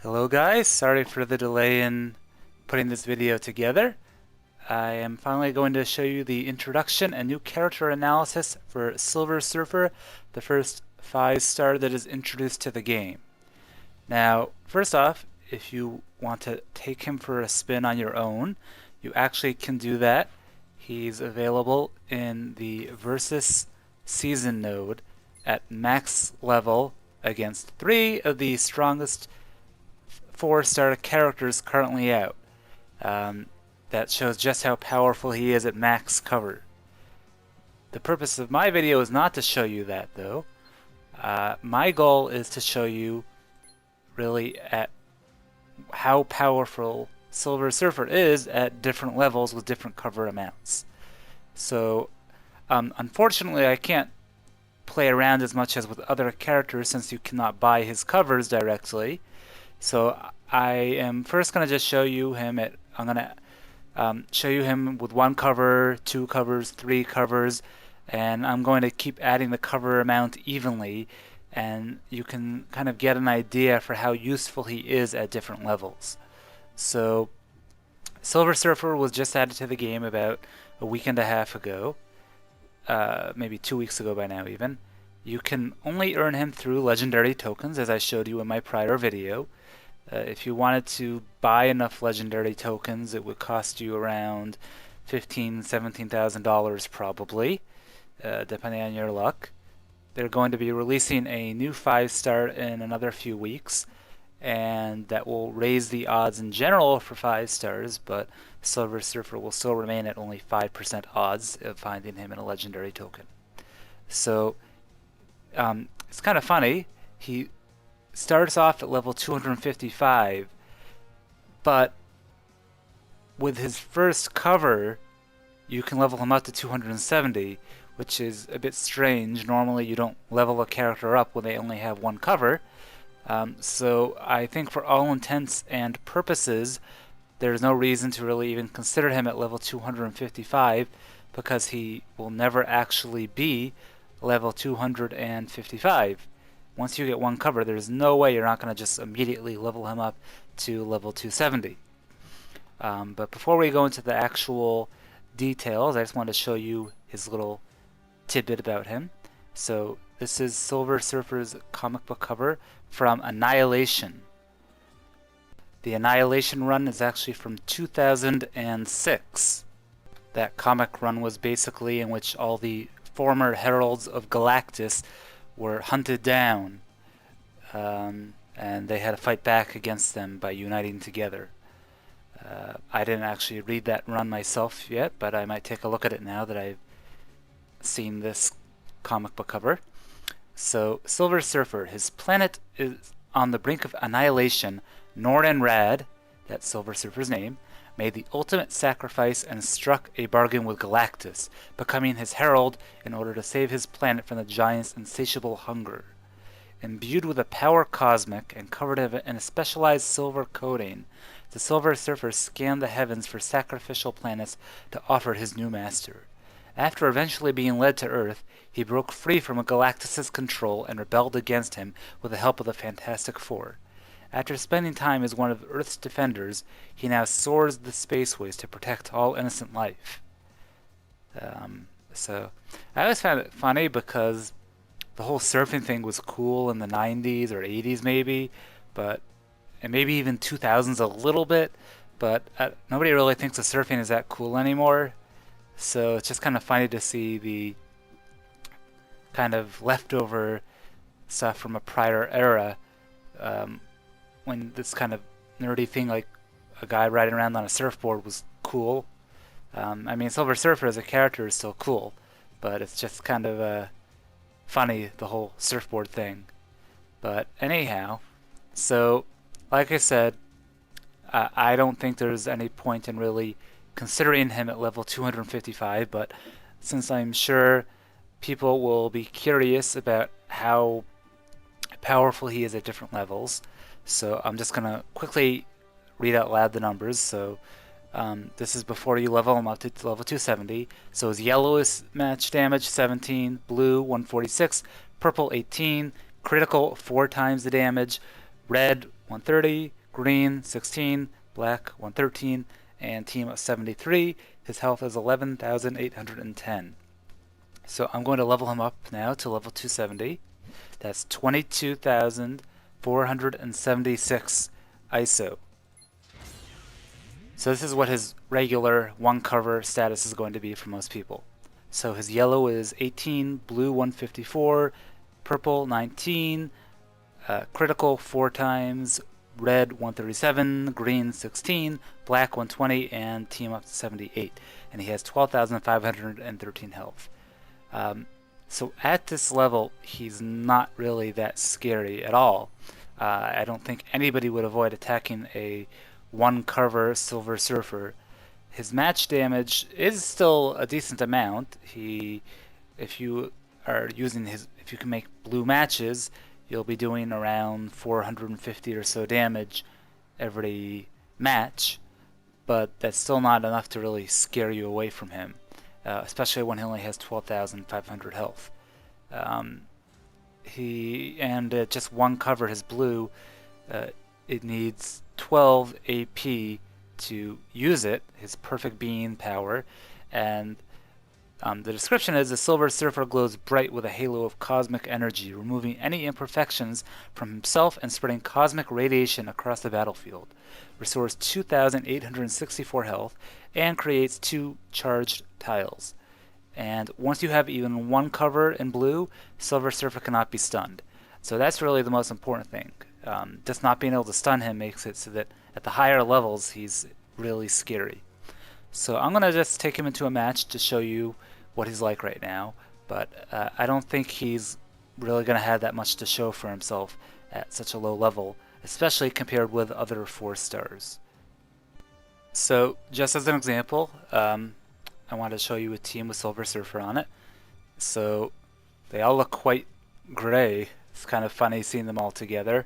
Hello guys, sorry for the delay in putting this video together. I am finally going to show you the introduction and new character analysis for Silver Surfer, the first 5-star that is introduced to the game. Now, first off, if you want to take him for a spin on your own, you actually can do that. He's available in the Versus Season node at max level against 3 of the strongest 4-star characters currently out. That shows just how powerful he is at max cover. The purpose of my video is not to show you that, though. My goal is to show you really at how powerful Silver Surfer is at different levels with different cover amounts. So, unfortunately, I can't play around as much as with other characters since you cannot buy his covers directly. So I am first going to just show you him at, I'm going to show you him with 1 cover, 2 covers, 3 covers, and I'm going to keep adding the cover amount evenly, and you can kind of get an idea for how useful he is at different levels. So Silver Surfer was just added to the game about a week and a half ago, maybe 2 weeks ago by now even. You can only earn him through legendary tokens, as I showed you in my prior video. If you wanted to buy enough legendary tokens, it would cost you around $17,000 probably, depending on your luck. They're going to be releasing a new 5-star in another few weeks, and that will raise the odds in general for 5 stars, but Silver Surfer will still remain at only 5% odds of finding him in a legendary token. So it's kind of funny. He starts off at level 255, but with his first cover, you can level him up to 270, which is a bit strange. Normally you don't level a character up when they only have 1 cover. So I think for all intents and purposes, there's no reason to really even consider him at level 255 because he will never actually be level 255. Once you get 1 cover, there's no way you're not going to just immediately level him up to level 270. But before we go into the actual details, I just wanted to show you his little tidbit about him. So this is Silver Surfer's comic book cover from Annihilation. The Annihilation run is actually from 2006. That comic run was basically in which all the former heralds of Galactus were hunted down, and they had to fight back against them by uniting together. I didn't actually read that run myself yet, but I might take a look at it now that I've seen this comic book cover. So, Silver Surfer, his planet is on the brink of annihilation. Nordenrad, that's Silver Surfer's name, made the ultimate sacrifice and struck a bargain with Galactus, becoming his herald in order to save his planet from the giant's insatiable hunger. Imbued with a power cosmic and covered in a specialized silver coating, the Silver Surfer scanned the heavens for sacrificial planets to offer his new master. After eventually being led to Earth, he broke free from Galactus' control and rebelled against him with the help of the Fantastic Four. After spending time as one of Earth's defenders, he now soars the spaceways to protect all innocent life. So I always found it funny because the whole surfing thing was cool in the 90s or 80s maybe, and maybe even 2000s a little bit, but nobody really thinks of surfing is that cool anymore. So it's just kind of funny to see the kind of leftover stuff from a prior era, when this kind of nerdy thing like a guy riding around on a surfboard was cool. I mean, Silver Surfer as a character is still cool, but it's just kind of funny, the whole surfboard thing. But anyhow, so like I said, I don't think there's any point in really considering him at level 255, but since I'm sure people will be curious about how powerful he is at different levels, so I'm just going to quickly read out loud the numbers. So this is before you level him up to level 270. So his yellow is match damage 17, blue 146, purple 18, critical 4 times the damage, red 130, green 16, black 113, and team of 73. His health is 11,810. So I'm going to level him up now to level 270. That's 22,476 ISO. So this is what his regular one cover status is going to be for most people. So his yellow is 18, blue 154, purple 19, critical 4 times, red 137, green 16, black 120, and team up to 78. And he has 12,513 health. So at this level, he's not really that scary at all. I don't think anybody would avoid attacking a one cover Silver Surfer. His match damage is still a decent amount. If you can make blue matches, you'll be doing around 450 or so damage every match, but that's still not enough to really scare you away from him. Especially when he only has 12,500 health. Just one cover, his blue, it needs 12 AP to use it, his perfect being power, and the description is the Silver Surfer glows bright with a halo of cosmic energy, removing any imperfections from himself and spreading cosmic radiation across the battlefield. Restores 2,864 health and creates 2 charged tiles. And once you have even one cover in blue, Silver Surfer cannot be stunned. So that's really the most important thing. Just not being able to stun him makes it so that at the higher levels he's really scary. So I'm going to just take him into a match to show you what he's like right now, but I don't think he's really going to have that much to show for himself at such a low level, especially compared with other 4 stars. So just as an example, I wanted to show you a team with Silver Surfer on it. So they all look quite gray. It's kind of funny seeing them all together.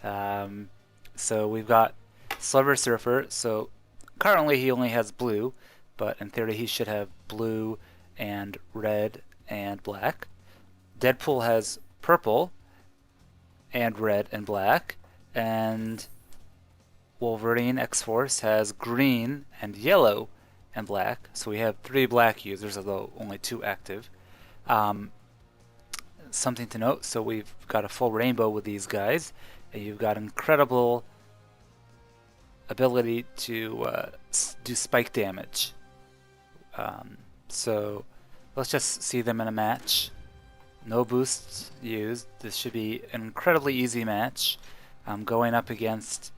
So we've got Silver Surfer. So currently he only has blue, but in theory he should have blue and red and black. Deadpool has purple and red and black, and Wolverine X-Force has green and yellow and black. So we have 3 black users, although only 2 active. Something to note, so we've got a full rainbow with these guys, and you've got incredible ability to do spike damage. So let's just see them in a match. No boosts used. This should be an incredibly easy match. Going up against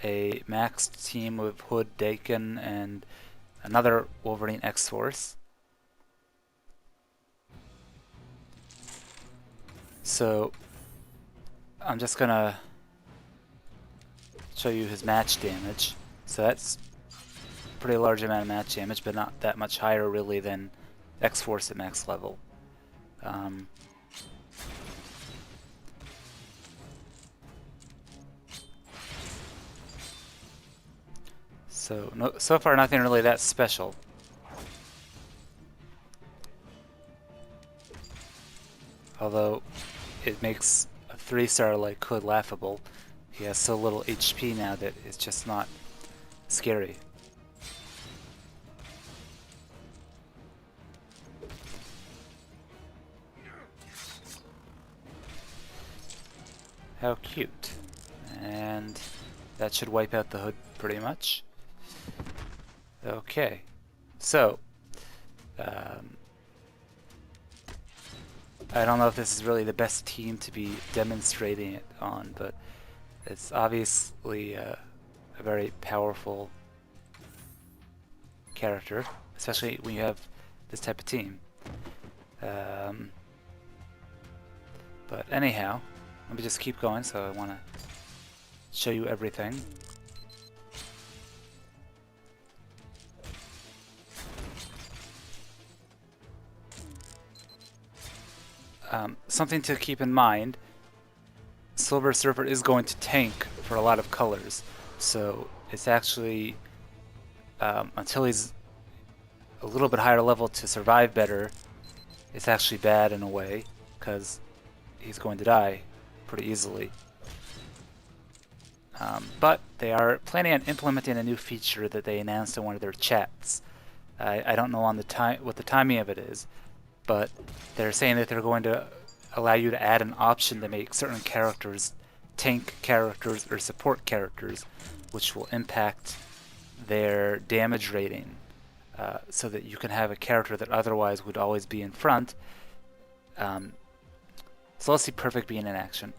a maxed team with Hood, Dakin, and another Wolverine X-Force. So I'm just gonna show you his match damage. So that's a pretty large amount of match damage, but not that much higher really than X-Force at max level. So far nothing really that special. Although it makes a 3-star like Hood laughable. He has so little HP now that it's just not scary. How cute. And that should wipe out the Hood pretty much. Okay, so I don't know if this is really the best team to be demonstrating it on, but it's obviously a very powerful character, especially when you have this type of team. But anyhow, let me just keep going, so I want to show you everything. Something to keep in mind, Silver Surfer is going to tank for a lot of colors, so it's actually, until he's a little bit higher level to survive better, it's actually bad in a way, because he's going to die pretty easily. But they are planning on implementing a new feature that they announced in one of their chats. I don't know on the what the timing of it is, but they're saying that they're going to allow you to add an option to make certain characters tank characters or support characters, which will impact their damage rating, so that you can have a character that otherwise would always be in front. So let's see Perfect being in action.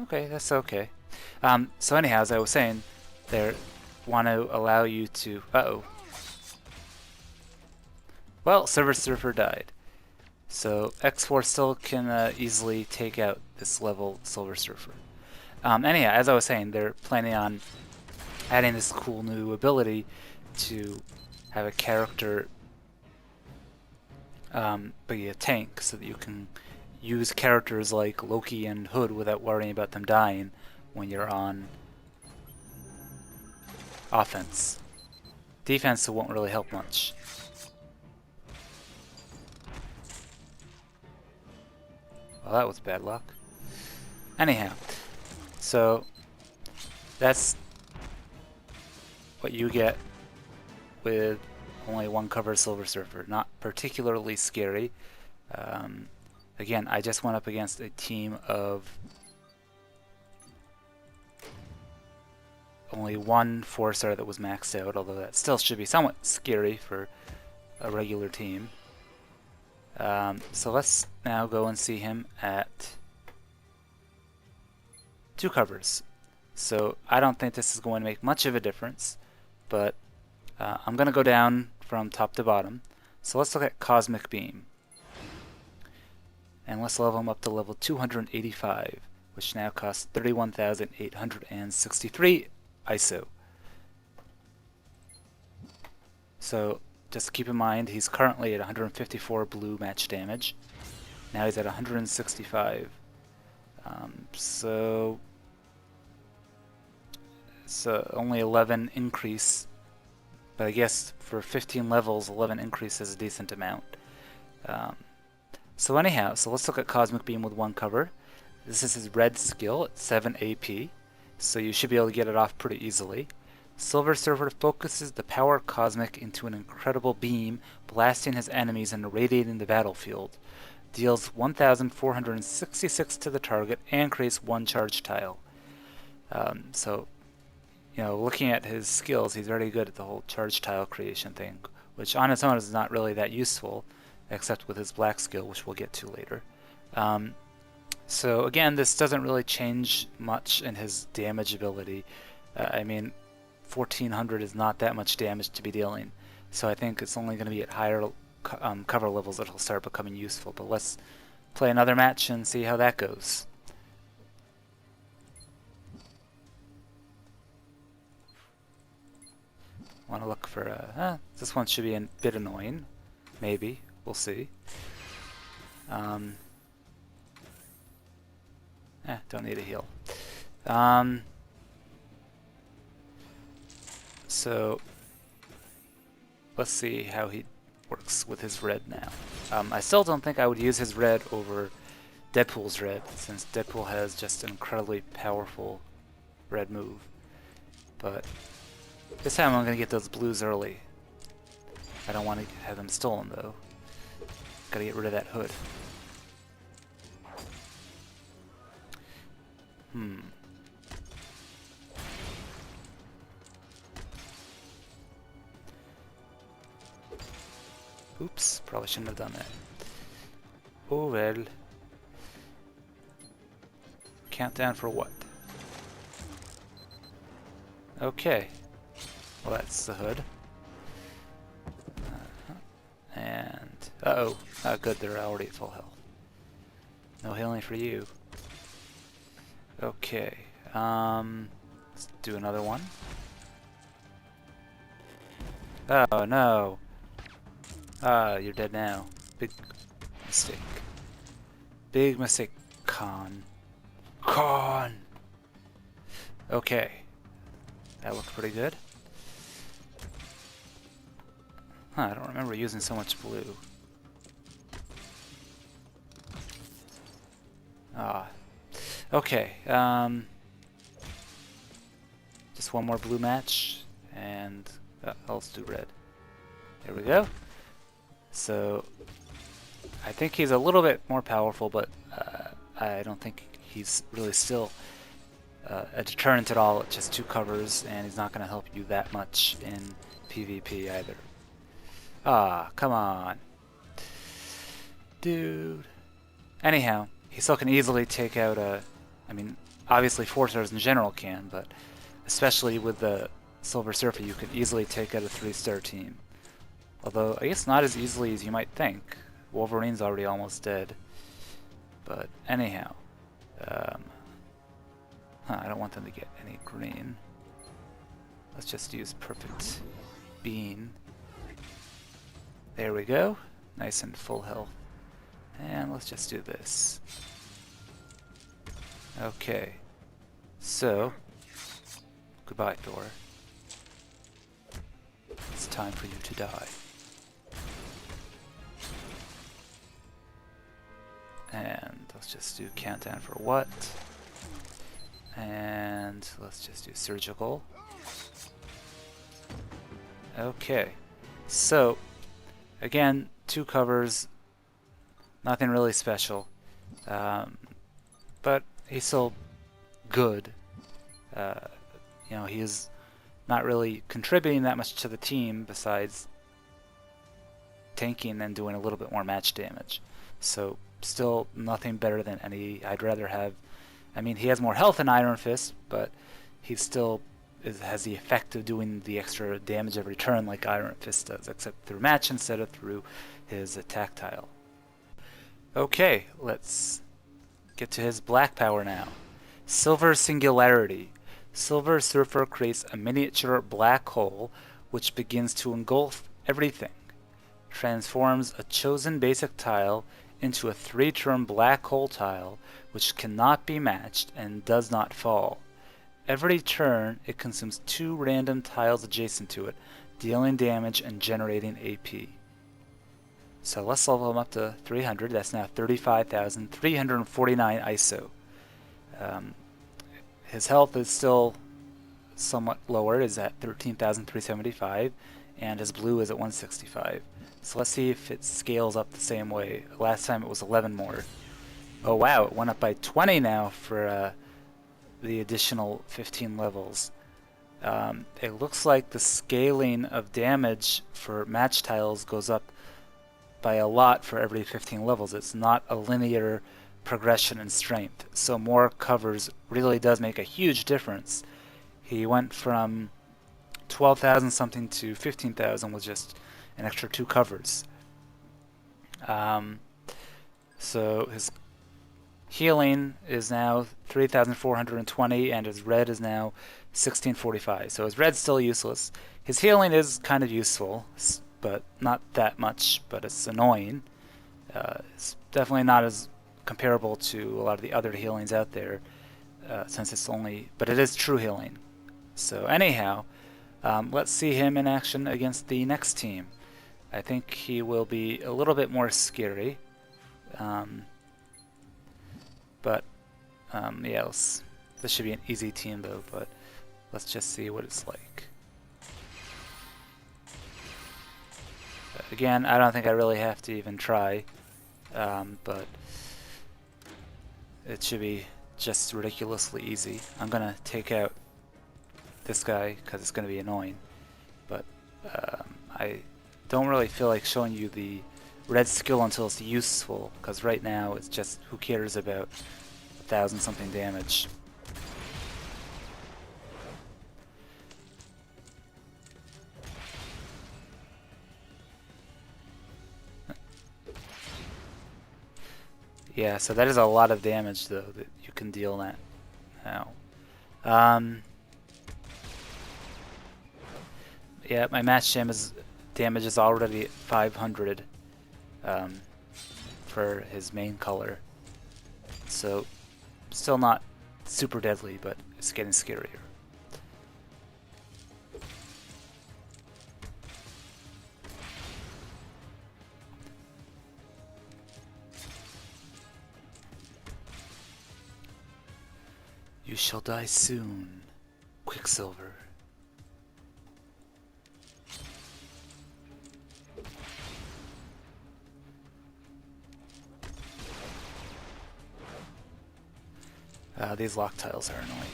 Okay, that's okay. So anyhow, as I was saying, they want to allow you to... Uh-oh. Well, Silver Surfer died. So X4 still can easily take out this level Silver Surfer. Anyhow, as I was saying, they're planning on adding this cool new ability to have a character be a tank, so that you can use characters like Loki and Hood without worrying about them dying when you're on offense. Defense won't really help much. Well, that was bad luck. Anyhow, so that's what you get with only one cover Silver Surfer. Not particularly scary. Again, I just went up against a team of only one 4-star that was maxed out, although that still should be somewhat scary for a regular team. So let's now go and see him at 2 covers. So I don't think this is going to make much of a difference, but I'm going to go down from top to bottom. So let's look at Cosmic Beam. And let's level him up to level 285, which now costs 31,863 ISO. So just keep in mind, he's currently at 154 blue match damage. Now he's at 165. So it's only 11 increase, but I guess for 15 levels, 11 increase is a decent amount. So anyhow, so let's look at Cosmic Beam with 1 cover. This is his red skill at 7 AP, so you should be able to get it off pretty easily. Silver Surfer focuses the power cosmic into an incredible beam, blasting his enemies and irradiating the battlefield. Deals 1,466 to the target and creates 1 charge tile. So, you know, looking at his skills, he's very good at the whole charge tile creation thing, which on its own is not really that useful, except with his black skill, which we'll get to later. So again, this doesn't really change much in his damage ability. I mean, 1400 is not that much damage to be dealing, so I think it's only going to be at higher cover levels that he'll start becoming useful. But let's play another match and see how that goes. Want to look for this one should be a bit annoying, maybe. We'll see. Don't need a heal. So let's see how he works with his red now. I still don't think I would use his red over Deadpool's red, since Deadpool has just an incredibly powerful red move. But this time I'm going to get those blues early. I don't want to have them stolen though. Gotta get rid of that Hood. Oops, probably shouldn't have done that. Oh well. Countdown for what? Okay. Well, that's the Hood. And... uh-oh. Good, they're already at full health. No healing for you. Okay. Let's do another one. Oh, no. You're dead now. Big mistake. Big mistake, Con. Con! Okay. That looked pretty good. I don't remember using so much blue. Okay, just one more blue match, and let's do red. There we go. So I think he's a little bit more powerful, but I don't think he's really still a deterrent at all. It's just two covers, and he's not going to help you that much in PvP either. Ah, come on. Dude. Anyhow, he still can easily take out a... I mean, obviously 4-stars in general can, but especially with the Silver Surfer, you can easily take out a 3-star team. Although, I guess not as easily as you might think. Wolverine's already almost dead. But anyhow, I don't want them to get any green. Let's just use Perfect Bean. There we go. Nice and full health. And let's just do this. Okay. So, goodbye, Thor. It's time for you to die. And let's just do countdown for what? And let's just do surgical. Okay. So, again, two covers. Nothing really special. But he's still good. You know, he is not really contributing that much to the team besides tanking and doing a little bit more match damage. So still nothing better than any. I'd rather have... I mean, he has more health than Iron Fist, but he still has the effect of doing the extra damage every turn like Iron Fist does, except through match instead of through his attack tile. Okay, let's get to his black power now. Silver Singularity. Silver Surfer creates a miniature black hole which begins to engulf everything. Transforms a chosen basic tile into a 3-turn black hole tile which cannot be matched and does not fall. Every turn it consumes 2 random tiles adjacent to it, dealing damage and generating AP. So let's level him up to 300. That's now 35,349 ISO. His health is still somewhat lower. It's at 13,375, and his blue is at 165. So let's see if it scales up the same way. Last time it was 11 more. Oh wow, it went up by 20 now for the additional 15 levels. It looks like the scaling of damage for match tiles goes up by a lot for every 15 levels. It's not a linear progression in strength, so more covers really does make a huge difference. He went from 12,000 something to 15,000 with just an extra 2 covers. So his healing is now 3,420 and his red is now 1645. So his red's still useless. His healing is kind of useful, but not that much, but it's annoying. It's definitely not as comparable to a lot of the other healings out there, since it's only, but it is true healing. So anyhow, let's see him in action against the next team. I think he will be a little bit more scary. But yeah, this should be an easy team though, but let's just see what it's like. Again, I don't think I really have to even try, but it should be just ridiculously easy. I'm gonna take out this guy because it's gonna be annoying, but I don't really feel like showing you the red skill until it's useful, because right now it's just, who cares about 1,000 something damage. Yeah, so that is a lot of damage though that you can deal that now. Yeah, my match damage is already at 500 for his main color. So still not super deadly, but it's getting scarier. You shall die soon, Quicksilver. These lock tiles are annoying.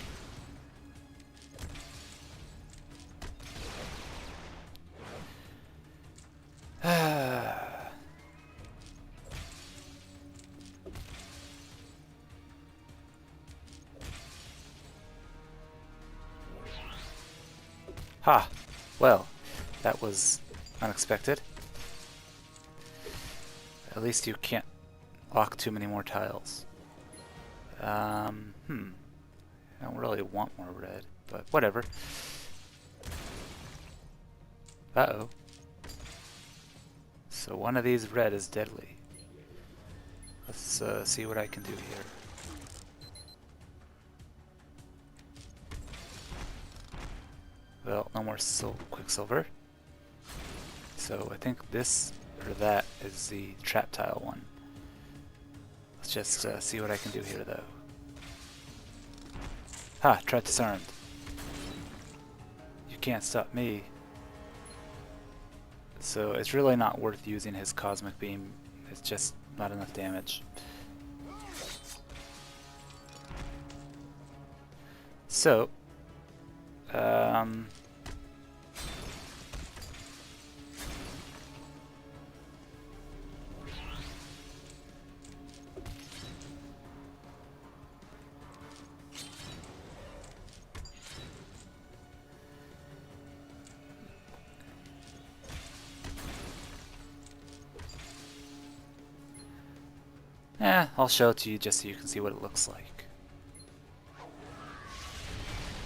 Ha! Well, that was unexpected. At least you can't lock too many more tiles. I don't really want more red, but whatever. Uh-oh. So one of these red is deadly. Let's see what I can do here. Well, no more Quicksilver. So I think this or that is the trap tile one. Let's just see what I can do here, though. Ha! Trap disarmed. You can't stop me. So it's really not worth using his Cosmic Beam. It's just not enough damage. So, I'll show it to you just so you can see what it looks like.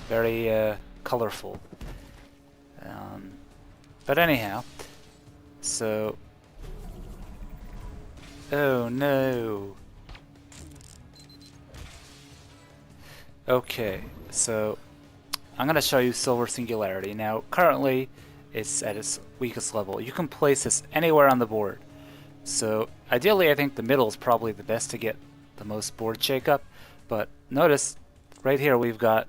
Very colorful. But anyhow, so... Oh no! Okay, so I'm going to show you Silver Singularity. Now, currently, it's at its weakest level. You can place this anywhere on the board. So, ideally, I think the middle is probably the best to get the most board shake-up. But notice, right here, we've got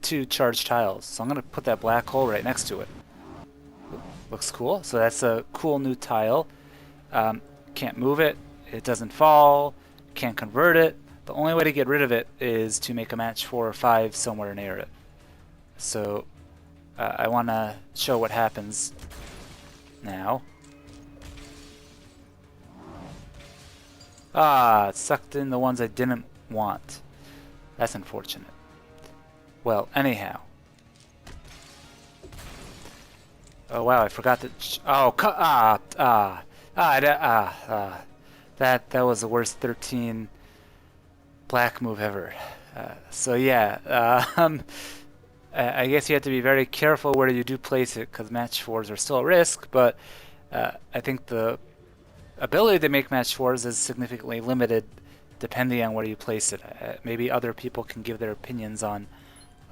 2 charged tiles. So I'm going to put that black hole right next to it. Looks cool. So that's a cool new tile. Can't move it. It doesn't fall. Can't convert it. The only way to get rid of it is to make a match 4 or 5 somewhere near it. So I want to show what happens now. Ah, it sucked in the ones I didn't want. That's unfortunate. Well, anyhow. Oh wow, I forgot to. That was the worst 13 black move ever. So yeah, I guess you have to be very careful where you do place it because match 4s are still at risk. But I think the ability to make match 4s is significantly limited depending on where you place it. Maybe other people can give their opinions on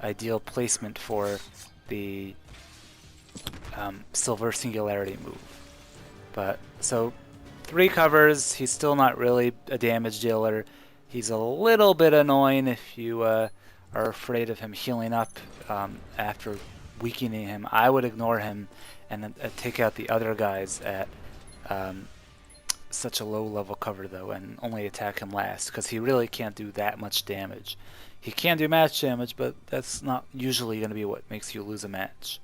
ideal placement for the Silver Singularity move. But so 3 covers, he's still not really a damage dealer. He's a little bit annoying if you are afraid of him healing up after weakening him. I would ignore him and take out the other guys at such a low level cover though, and only attack him last because he really can't do that much damage. He can do match damage, but that's not usually going to be what makes you lose a match.